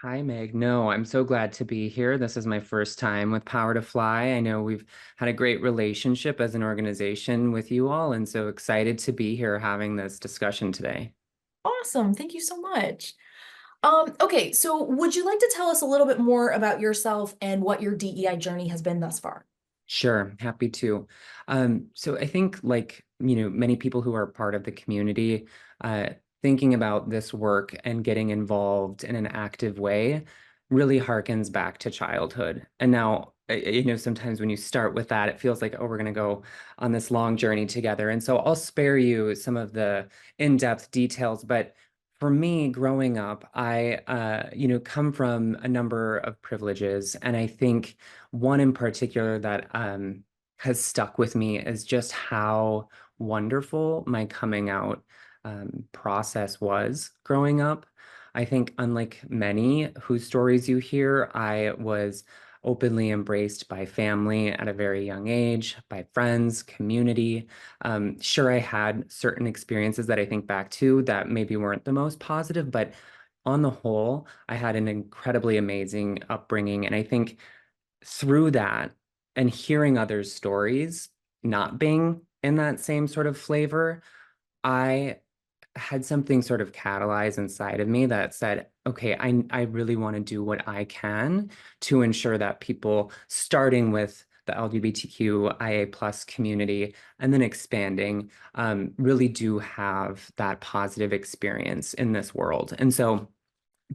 Hi, Meg. No, I'm so glad to be here. This is my first time with Power to Fly. I know we've had a great relationship as an organization with you all, and so excited to be here having this discussion today. Awesome. Thank you so much. Okay, so would you like to tell us a little bit more about yourself and what your DEI journey has been thus far? Sure, happy to. So I think, like, many people who are part of the community, uh, thinking about this work and getting involved in an active way really harkens back to childhood. And now, sometimes when you start with that, it feels like, oh, we're going to go on this long journey together. And so I'll spare you some of the in-depth details, but for me, growing up, I, come from a number of privileges, and I think one in particular that has stuck with me is just how wonderful my coming out process was growing up. I think, unlike many whose stories you hear, I was openly embraced by family at a very young age, by friends, community. Sure, I had certain experiences that I think back to that maybe weren't the most positive, but on the whole, I had an incredibly amazing upbringing. And I think through that and hearing others' stories, not being in that same sort of flavor, I had something sort of catalyze inside of me that said, okay, I really want to do what I can to ensure that people, starting with the LGBTQIA plus community and then expanding, really do have that positive experience in this world. And so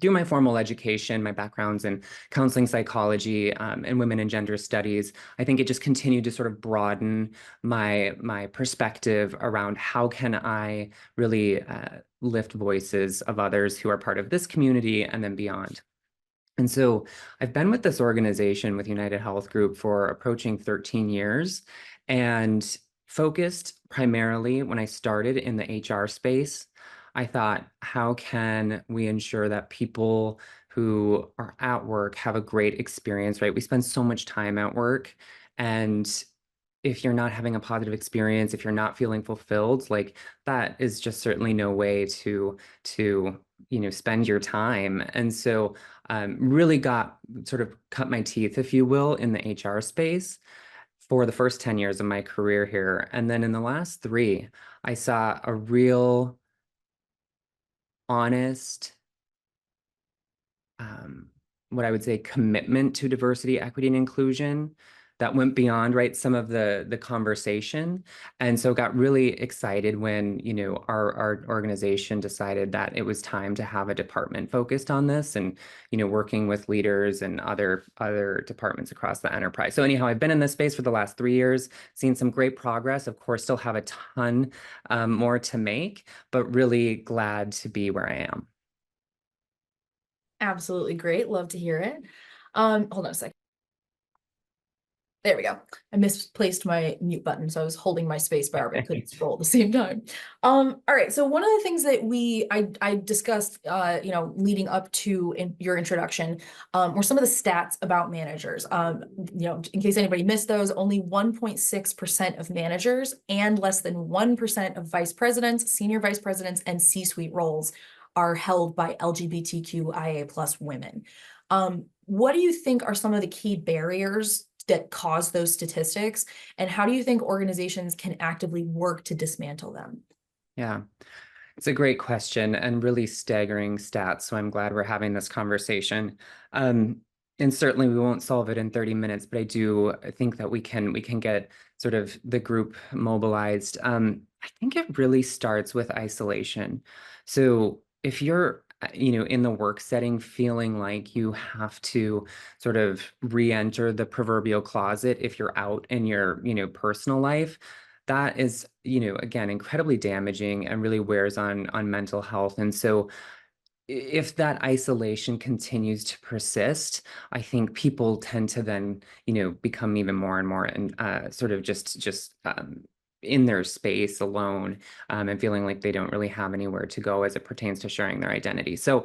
through my formal education, my backgrounds in counseling psychology, and women and gender studies, I think it just continued to sort of broaden my perspective around how can I really lift voices of others who are part of this community and then beyond. And so I've been with this organization with UnitedHealth Group for approaching 13 years and focused primarily when I started in the HR space. I thought, how can we ensure that people who are at work have a great experience, right? We spend so much time at work, and if you're not having a positive experience, if you're not feeling fulfilled, like that is just certainly no way to spend your time. And so really got sort of cut my teeth, if you will, in the HR space for the first 10 years of my career here. And then in the last three, I saw a real honest, um, what I would say, commitment to diversity, equity, and inclusion that went beyond, right, some of the conversation. And so got really excited when, our organization decided that it was time to have a department focused on this and, working with leaders and other departments across the enterprise. So anyhow, I've been in this space for the last 3 years, seen some great progress. Of course, still have a ton more to make, but really glad to be where I am. Absolutely great. Love to hear it. Hold on a second. There we go. I misplaced my mute button, so I was holding my space bar but couldn't scroll at the same time. All right. So one of the things that I discussed, leading up to your introduction, were some of the stats about managers. In case anybody missed those, only 1.6% of managers and less than 1% of vice presidents, senior vice presidents, and C-suite roles are held by LGBTQIA plus women. What do you think are some of the key barriers that cause those statistics? And how do you think organizations can actively work to dismantle them? Yeah. It's a great question and really staggering stats. So I'm glad we're having this conversation. Um, and certainly we won't solve it in 30 minutes, but I think that we can get sort of the group mobilized. I think it really starts with isolation. So if you're in the work setting feeling like you have to sort of re-enter the proverbial closet if you're out in your personal life, that is, again, incredibly damaging and really wears on mental health. And so if that isolation continues to persist, I think people tend to then, become even more and more and sort of just in their space alone, and feeling like they don't really have anywhere to go as it pertains to sharing their identity. So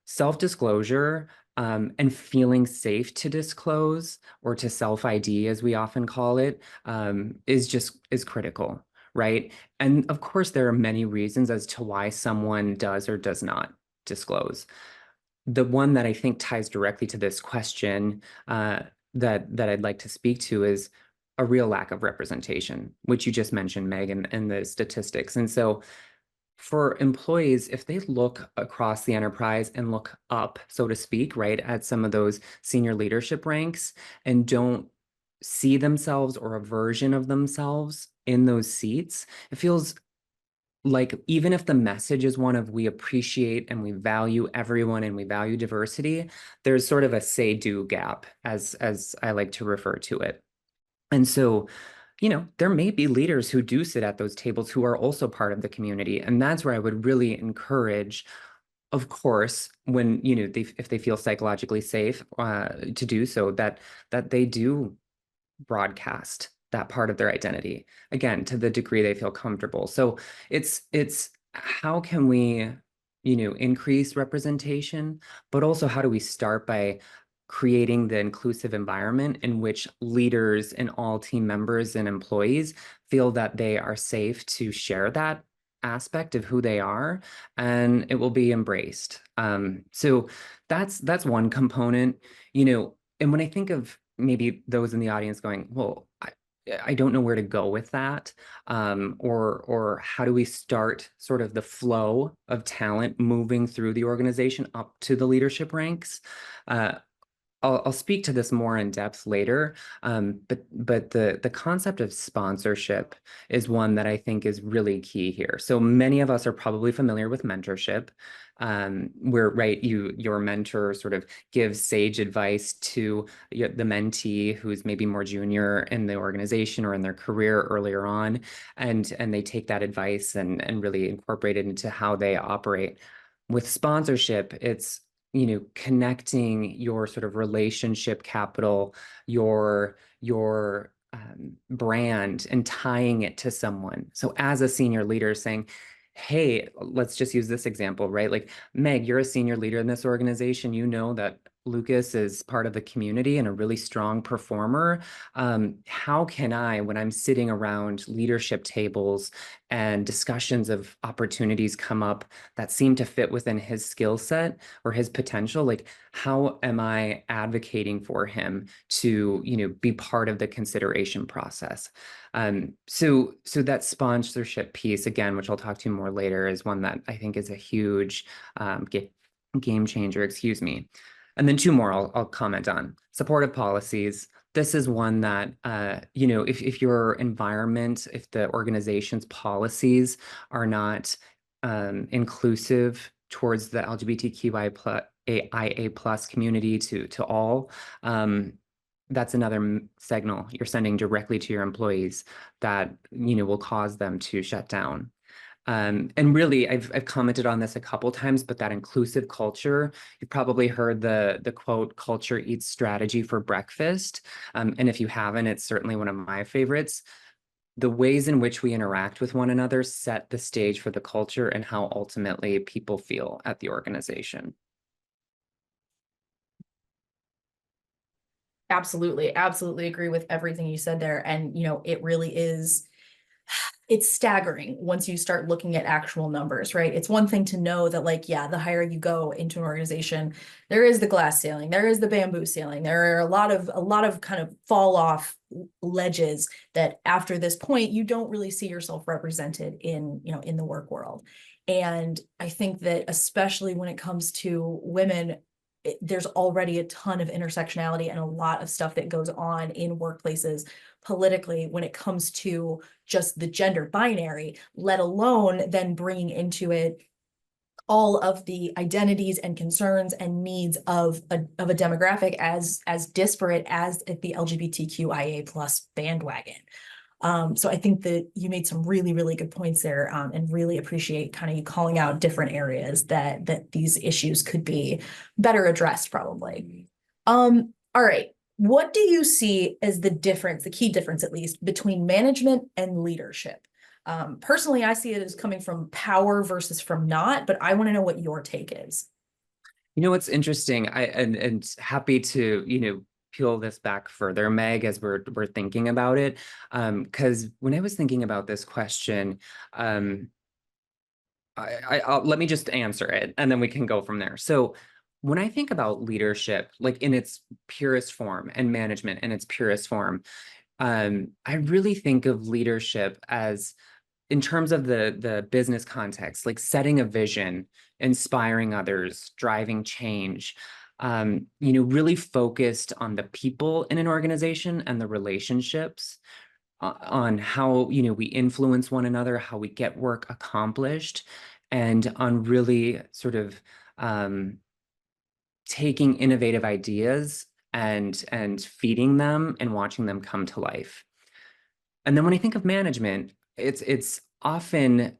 self-disclosure, and feeling safe to disclose or to self-ID, as we often call it, is critical, right? And of course, there are many reasons as to why someone does or does not disclose. the one that I think ties directly to this question that I'd like to speak to is a real lack of representation, which you just mentioned, Meg, and the statistics. And so for employees, if they look across the enterprise and look up, so to speak, right, at some of those senior leadership ranks and don't see themselves or a version of themselves in those seats, it feels like even if the message is one of we appreciate and we value everyone and we value diversity, there's sort of a say-do gap, as I like to refer to it. And so, there may be leaders who do sit at those tables who are also part of the community. And that's where I would really encourage, of course, when, if they feel psychologically safe to do so, that they do broadcast that part of their identity, again, to the degree they feel comfortable. So it's how can we, increase representation, but also how do we start by creating the inclusive environment in which leaders and all team members and employees feel that they are safe to share that aspect of who they are, and it will be embraced. So that's one component, and when I think of maybe those in the audience going, well, I don't know where to go with that, or how do we start sort of the flow of talent moving through the organization up to the leadership ranks. I'll speak to this more in depth later, but the concept of sponsorship is one that I think is really key here. So many of us are probably familiar with mentorship, where your mentor sort of gives sage advice to the mentee who's maybe more junior in the organization or in their career earlier on, and they take that advice and really incorporate it into how they operate. With sponsorship, it's connecting your sort of relationship capital, your brand, and tying it to someone. So as a senior leader saying, hey, let's just use this example, right? Like, Meg, you're a senior leader in this organization. You know that Lukas is part of the community and a really strong performer. How can I, when I'm sitting around leadership tables and discussions of opportunities come up that seem to fit within his skill set or his potential, like how am I advocating for him to, be part of the consideration process? So that sponsorship piece, again, which I'll talk to more later, is one that I think is a huge game changer, excuse me. And then two more I'll comment on. Supportive policies. This is one that, if your environment, if the organization's policies are not inclusive towards the LGBTQIA plus community to all, that's another signal you're sending directly to your employees that, will cause them to shut down. And really, I've commented on this a couple times, but that inclusive culture, you've probably heard the quote, "Culture eats strategy for breakfast." And if you haven't, it's certainly one of my favorites. The ways in which we interact with one another set the stage for the culture and how ultimately people feel at the organization. Absolutely, absolutely agree with everything you said there. And, it really is, it's staggering once you start looking at actual numbers, right? It's one thing to know that, like, yeah, the higher you go into an organization, there is the glass ceiling, there is the bamboo ceiling, there are a lot of kind of fall off ledges that after this point, you don't really see yourself represented in, in the work world. And I think that especially when it comes to women, there's already a ton of intersectionality and a lot of stuff that goes on in workplaces politically when it comes to just the gender binary, let alone then bringing into it all of the identities and concerns and needs of a demographic as disparate as the LGBTQIA plus bandwagon. So I think that you made some really, really good points there, and really appreciate kind of you calling out different areas that these issues could be better addressed, probably. All right. What do you see as the difference, the key difference at least, between management and leadership? Personally, I see it as coming from power versus from not, but I want to know what your take is. What's interesting, and happy to, peel this back further, Meg, as we're thinking about it. Because when I was thinking about this question, I'll let me just answer it and then we can go from there. So when I think about leadership, like in its purest form and management in its purest form, I really think of leadership as in terms of the business context, like setting a vision, inspiring others, driving change, really focused on the people in an organization and the relationships, on how, we influence one another, how we get work accomplished, and on really sort of taking innovative ideas and feeding them and watching them come to life. And then when I think of management, it's often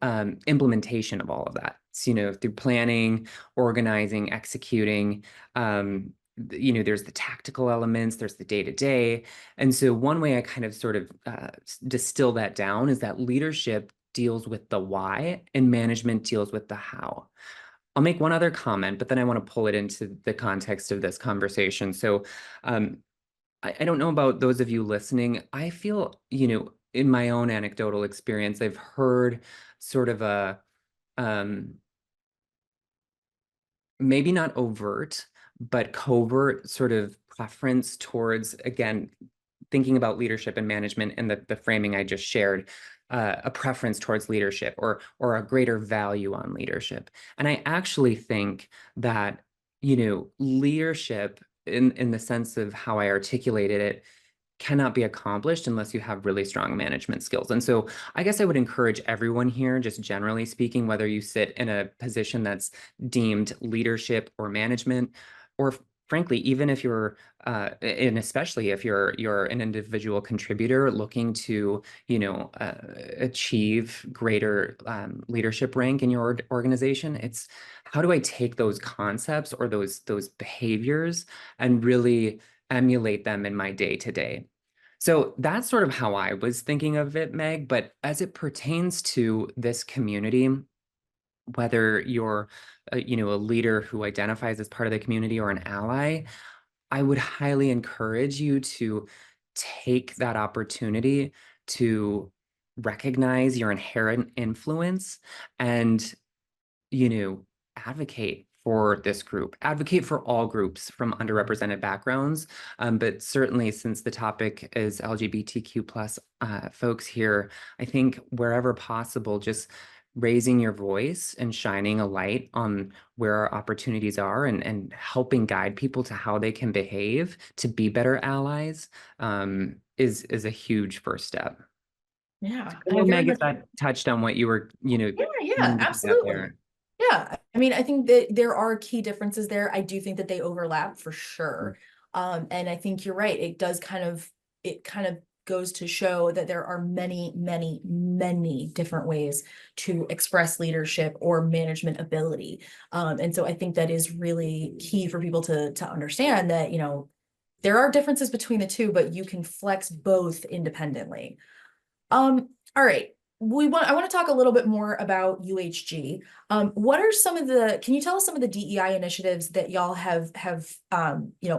implementation of all of that. So, through planning, organizing, executing. There's the tactical elements, there's the day to day. And so one way I kind of sort of distill that down is that leadership deals with the why and management deals with the how. I'll make one other comment, but then I want to pull it into the context of this conversation. So I don't know about those of you listening. I feel, in my own anecdotal experience, I've heard sort of a maybe not overt, but covert sort of preference towards, again, thinking about leadership and management and the framing I just shared, a preference towards leadership or a greater value on leadership. And I actually think that, leadership in the sense of how I articulated it cannot be accomplished unless you have really strong management skills. And so I guess I would encourage everyone here, just generally speaking, whether you sit in a position that's deemed leadership or management, or frankly, even if you're, and especially if you're an individual contributor looking to, achieve greater leadership rank in your organization, it's how do I take those concepts or those behaviors and really emulate them in my day to day. So that's sort of how I was thinking of it, Meg. But as it pertains to this community, whether you're, a leader who identifies as part of the community or an ally, I would highly encourage you to take that opportunity to recognize your inherent influence and advocate for this group, advocate for all groups from underrepresented backgrounds. But certainly since the topic is LGBTQ plus folks here, I think wherever possible, just raising your voice and shining a light on where our opportunities are and helping guide people to how they can behave to be better allies is a huge first step. Yeah, I don't I know, very Meg, much. if that touched on what you were, Yeah, yeah, meaning to get at absolutely. there. Yeah, I mean, I think that there are key differences there. I do think that they overlap for Mm. sure. And I think you're right. It kind of goes to show that there are many, many, many different ways to express leadership or management ability. And so I think that is really key for people to understand that, there are differences between the two, but you can flex both independently. All right. I want to talk a little bit more about UHG. What are can you tell us some of the DEI initiatives that y'all have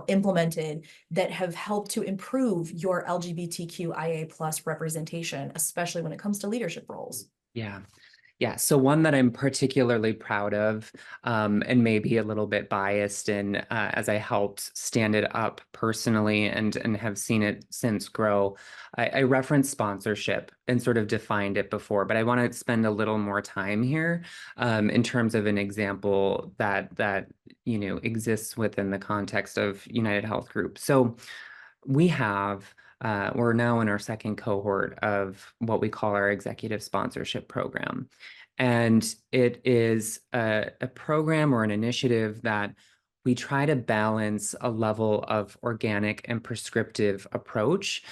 implemented that have helped to improve your LGBTQIA plus representation, especially when it comes to leadership roles? Yeah. Yeah, so one that I'm particularly proud of, and maybe a little bit biased in, as I helped stand it up personally and have seen it since grow. I referenced sponsorship and sort of defined it before, but I want to spend a little more time here, in terms of an example that exists within the context of UnitedHealth Group. So we're now in our second cohort of what we call our executive sponsorship program. And it is a program or an initiative that we try to balance a level of organic and prescriptive approach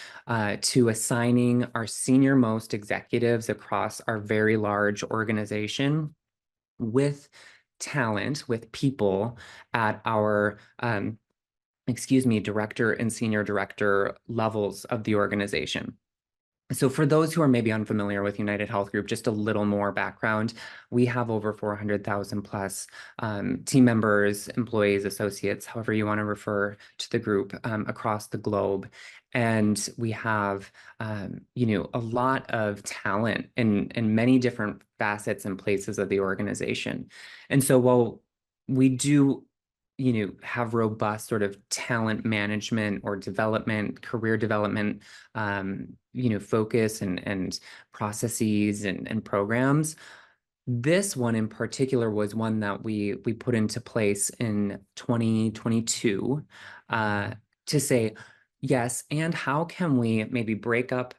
to assigning our senior most executives across our very large organization with talent, with people at our director and senior director levels of the organization. So for those who are maybe unfamiliar with UnitedHealth Group, just a little more background. We have over 400,000 plus team members, employees, associates, however you want to refer to the group, across the globe. And we have, a lot of talent in many different facets and places of the organization. And so while we do have robust sort of talent management or development, career development, focus and processes and programs. This one in particular was one that we put into place in 2022 to say, yes, and how can we maybe break up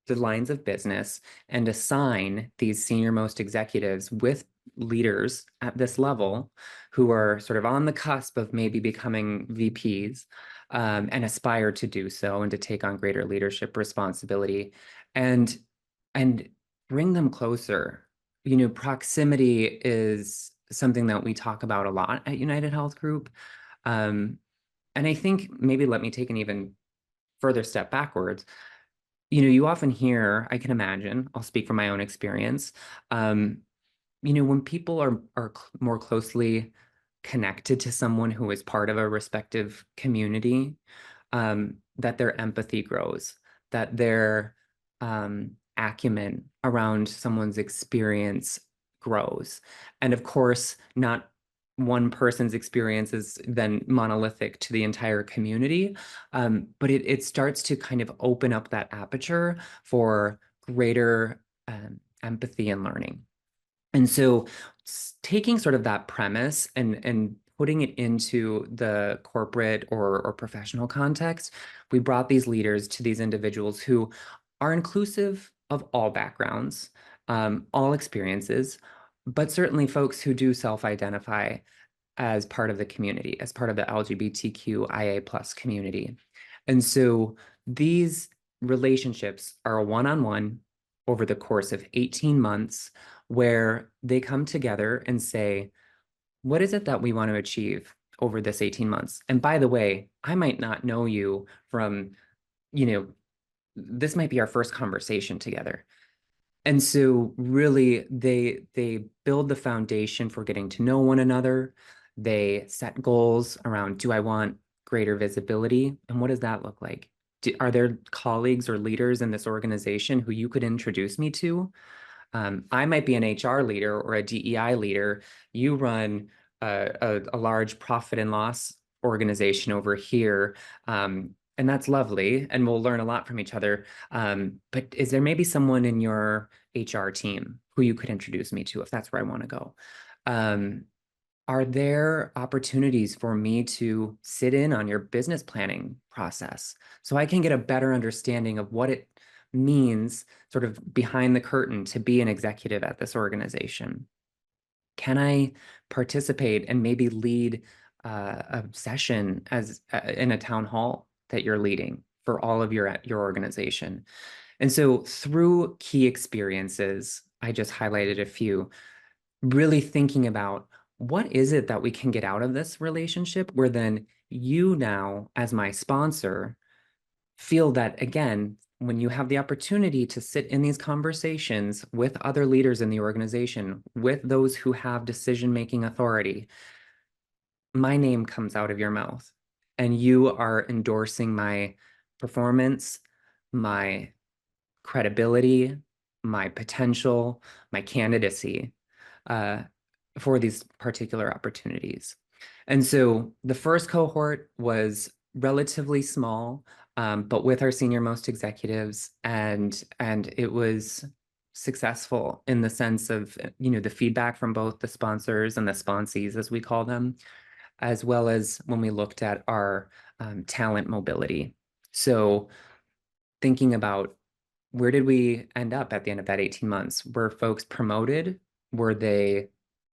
the lines of business and assign these senior most executives with leaders at this level who are sort of on the cusp of maybe becoming VPs, and aspire to do so and to take on greater leadership responsibility, and and bring them closer. Proximity is something that we talk about a lot at UnitedHealth Group. Um, and I think maybe let me take an even further step backwards. You often hear, I can imagine, I'll speak from my own experience, when people are more closely connected to someone who is part of a respective community, that their empathy grows, that their acumen around someone's experience grows. And of course, not one person's experience is then monolithic to the entire community, but it starts to kind of open up that aperture for greater empathy and learning. And so taking sort of that premise and putting it into the corporate or professional context, we brought these leaders to these individuals who are inclusive of all backgrounds, all experiences, but certainly folks who do self-identify as part of the community, as part of the LGBTQIA plus community. And so these relationships are a one-on-one over the course of 18 months where they come together and say, what is it that we want to achieve over this 18 months? And by the way, I might not know you from, this might be our first conversation together. And so really they build the foundation for getting to know one another. They set goals around, do I want greater visibility? And what does that look like? Are there colleagues or leaders in this organization who you could introduce me to? I might be an HR leader or a DEI leader. You run a large profit and loss organization over here. And that's lovely. And we'll learn a lot from each other. But is there maybe someone in your HR team who you could introduce me to if that's where I want to go? Are there opportunities for me to sit in on your business planning process so I can get a better understanding of what it means sort of behind the curtain to be an executive at this organization? Can I participate and maybe lead a session as in a town hall that you're leading for all of your organization? And so through key experiences, I just highlighted a few, really thinking about what is it that we can get out of this relationship where then you now, as my sponsor, feel that, again, when you have the opportunity to sit in these conversations with other leaders in the organization, with those who have decision-making authority, my name comes out of your mouth and you are endorsing my performance, my credibility, my potential, my candidacy uh, for these particular opportunities. And so the first cohort was relatively small, but with our senior most executives, and it was successful in the sense of the feedback from both the sponsors and the sponsees, as we call them, as well as when we looked at our talent mobility. So thinking about where did we end up at the end of that 18 months? Were folks promoted?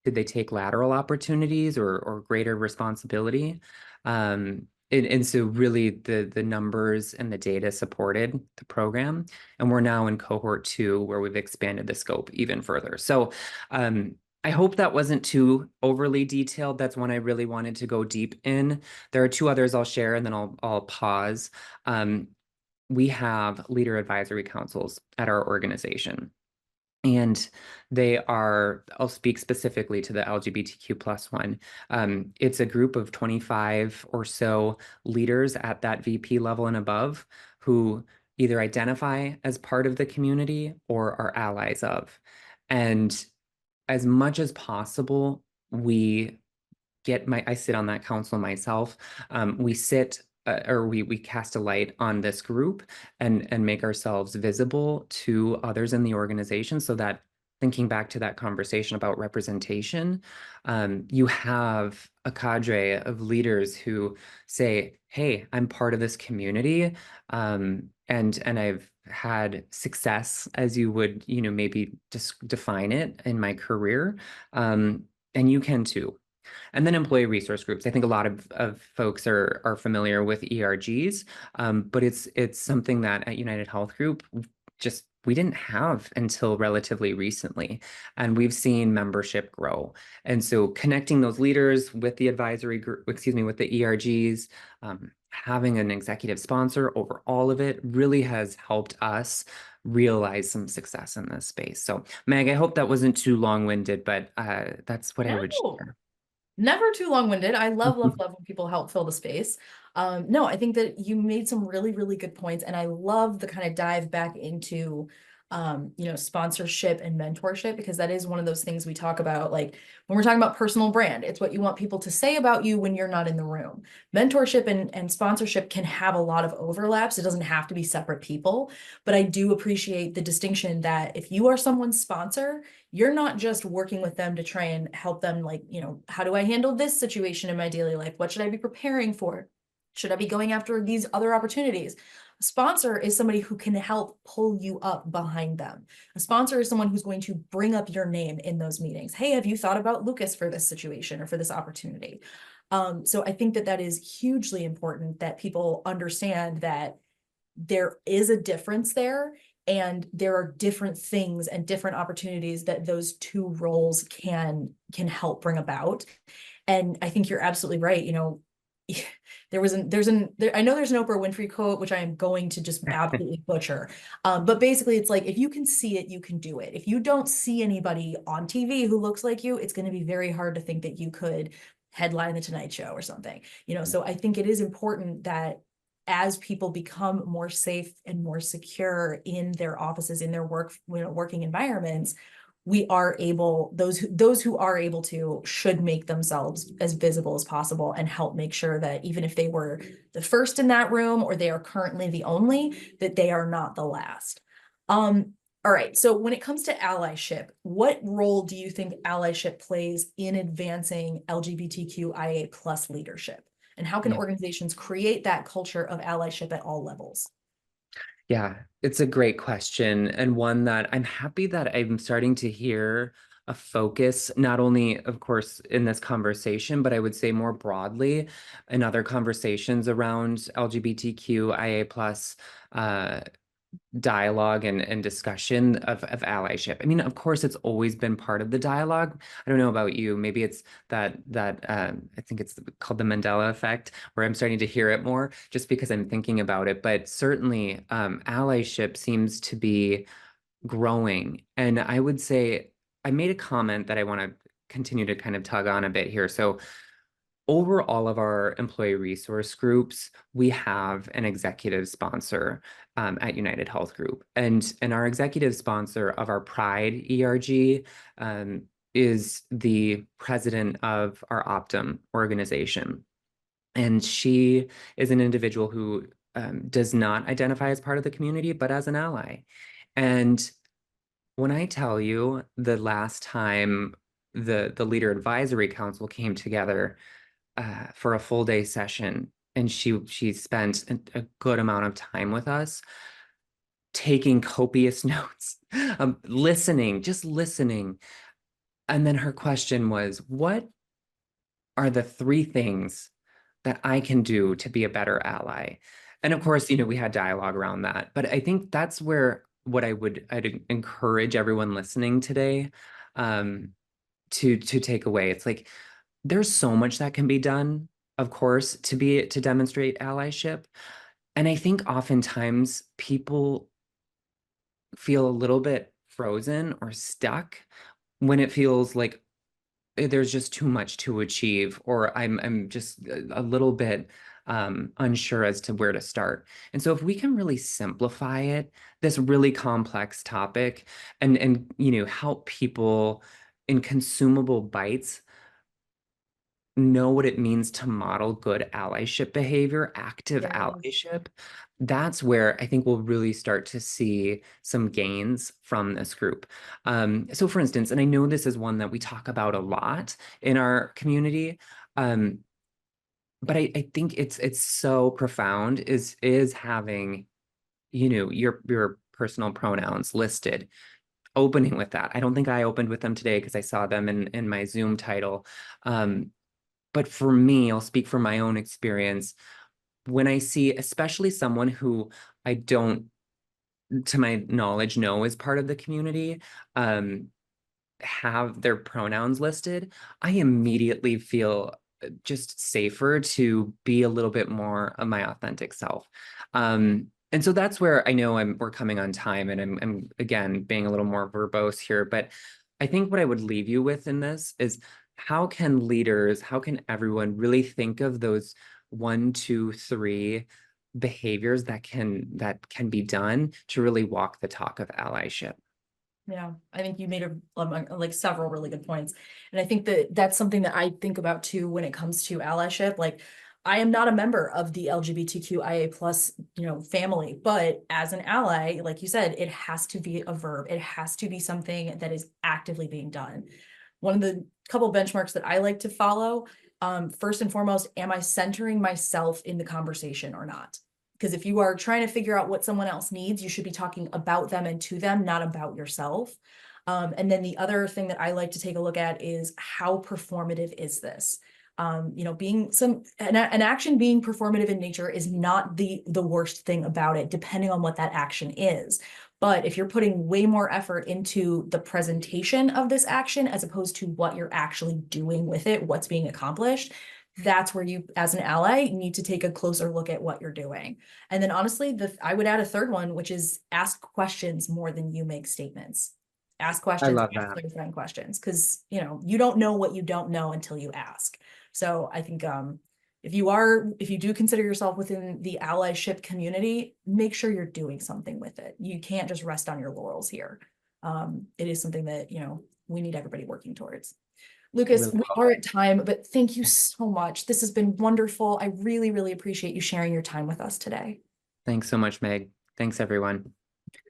Did they take lateral opportunities or greater responsibility? And so really the numbers and the data supported the program. And we're now in cohort 2 where we've expanded the scope even further. So I hope that wasn't too overly detailed. That's one I really wanted to go deep in. There are 2 others I'll share and then I'll pause. We have leader advisory councils at our organization. And they are, I'll speak specifically to the LGBTQ plus one. It's a group of 25 or so leaders at that VP level and above who either identify as part of the community or are allies of. And as much as possible, we I sit on that council myself. We sit or we cast a light on this group and make ourselves visible to others in the organization so that thinking back to that conversation about representation, you have a cadre of leaders who say, hey, I'm part of this community, and I've had success as you would, maybe just define it in my career. And you can too. And then employee resource groups. I think a lot of folks are familiar with ERGs, but it's something that at UnitedHealth Group just we didn't have until relatively recently, and we've seen membership grow. And so connecting those leaders with the advisory group, excuse me, with the ERGs, having an executive sponsor over all of it really has helped us realize some success in this space. So Meg, I hope that wasn't too long-winded, but that's what I would No. share. Never too long-winded. I love, love, love when people help fill the space. No, I think that you made some really, really good points, and I love the kind of dive back into, sponsorship and mentorship, because that is one of those things we talk about, like when we're talking about personal brand, it's what you want people to say about you when you're not in the room. Mentorship and sponsorship can have a lot of overlaps. It doesn't have to be separate people, but I do appreciate the distinction that if you are someone's sponsor, you're not just working with them to try and help them, like, how do I handle this situation in my daily life? What should I be preparing for? Should I be going after these other opportunities? A sponsor is somebody who can help pull you up behind them. A sponsor is someone who's going to bring up your name in those meetings. Hey, have you thought about Lukas for this situation or for this opportunity? So I think that that is hugely important, that people understand that there is a difference there, and there are different things and different opportunities that those two roles can help bring about. And I think you're absolutely right. I know there's an Oprah Winfrey quote, which I am going to just absolutely butcher. But basically it's like, if you can see it, you can do it. If you don't see anybody on TV who looks like you, it's going to be very hard to think that you could headline the Tonight Show or something, so I think it is important that as people become more safe and more secure in their offices, in their working environments, we are able, those who are able to should make themselves as visible as possible and help make sure that even if they were the first in that room or they are currently the only, that they are not the last. All right, so when it comes to allyship, what role do you think allyship plays in advancing LGBTQIA plus leadership? And how can Yeah. organizations create that culture of allyship at all levels? Yeah, it's a great question, and one that I'm happy that I'm starting to hear a focus, not only, of course, in this conversation, but I would say more broadly in other conversations around LGBTQIA plus dialogue and discussion of allyship. I mean, of course, it's always been part of the dialogue. I don't know about you. Maybe it's that I think it's called the Mandela effect, where I'm starting to hear it more just because I'm thinking about it. But certainly, allyship seems to be growing. And I would say I made a comment that I want to continue to kind of tug on a bit here. So over all of our employee resource groups, we have an executive sponsor at UnitedHealth Group. And our executive sponsor of our Pride ERG is the president of our Optum organization. And she is an individual who does not identify as part of the community, but as an ally. And when I tell you the last time the Leader Advisory Council came together, for a full day session, and she spent a good amount of time with us, taking copious notes, listening, just listening. And then her question was, "What are the three things that I can do to be a better ally?" And of course, we had dialogue around that. But I think that's where what I'd encourage everyone listening today to take away. It's like there's so much that can be done, of course, to demonstrate allyship. And I think oftentimes people feel a little bit frozen or stuck when it feels like there's just too much to achieve, or I'm just a little bit unsure as to where to start. And so if we can really simplify it, this really complex topic, and help people in consumable bites know what it means to model good allyship behavior, active Yes. allyship, that's where I think we'll really start to see some gains from this group. So for instance, and I know this is one that we talk about a lot in our community, um, but I think it's so profound is having, your personal pronouns listed, opening with that. I don't think I opened with them today because I saw them in my Zoom title. But for me, I'll speak from my own experience. When I see, especially someone who I don't, to my knowledge, know is part of the community, um, have their pronouns listed, I immediately feel just safer to be a little bit more of my authentic self. And so that's where I know we're coming on time, and I'm again being a little more verbose here, but I think what I would leave you with in this is how can leaders, how can everyone really think of those one, two, three behaviors that can be done to really walk the talk of allyship. Yeah, I think you made like several really good points. And I think that that's something that I think about too when it comes to allyship. Like, I am not a member of the LGBTQIA plus, family, but as an ally, like you said, it has to be a verb. It has to be something that is actively being done. One of the couple benchmarks that I like to follow, first and foremost, am I centering myself in the conversation or not? Because if you are trying to figure out what someone else needs, you should be talking about them and to them, not about yourself. And then the other thing that I like to take a look at is how performative is this? Being an action being performative in nature is not the worst thing about it, depending on what that action is. But if you're putting way more effort into the presentation of this action as opposed to what you're actually doing with it, what's being accomplished, that's where you, as an ally, need to take a closer look at what you're doing. And then honestly, I would add a third one, which is ask questions more than you make statements. Ask I questions, love ask that. clarifying questions, because you don't know what you don't know until you ask. So I think if you do consider yourself within the allyship community, make sure you're doing something with it. You can't just rest on your laurels here. It is something that we need everybody working towards. Lukas, Really we well. are at time, but thank you so much. This has been wonderful. I really, really appreciate you sharing your time with us today. Thanks so much, Meg. Thanks, everyone.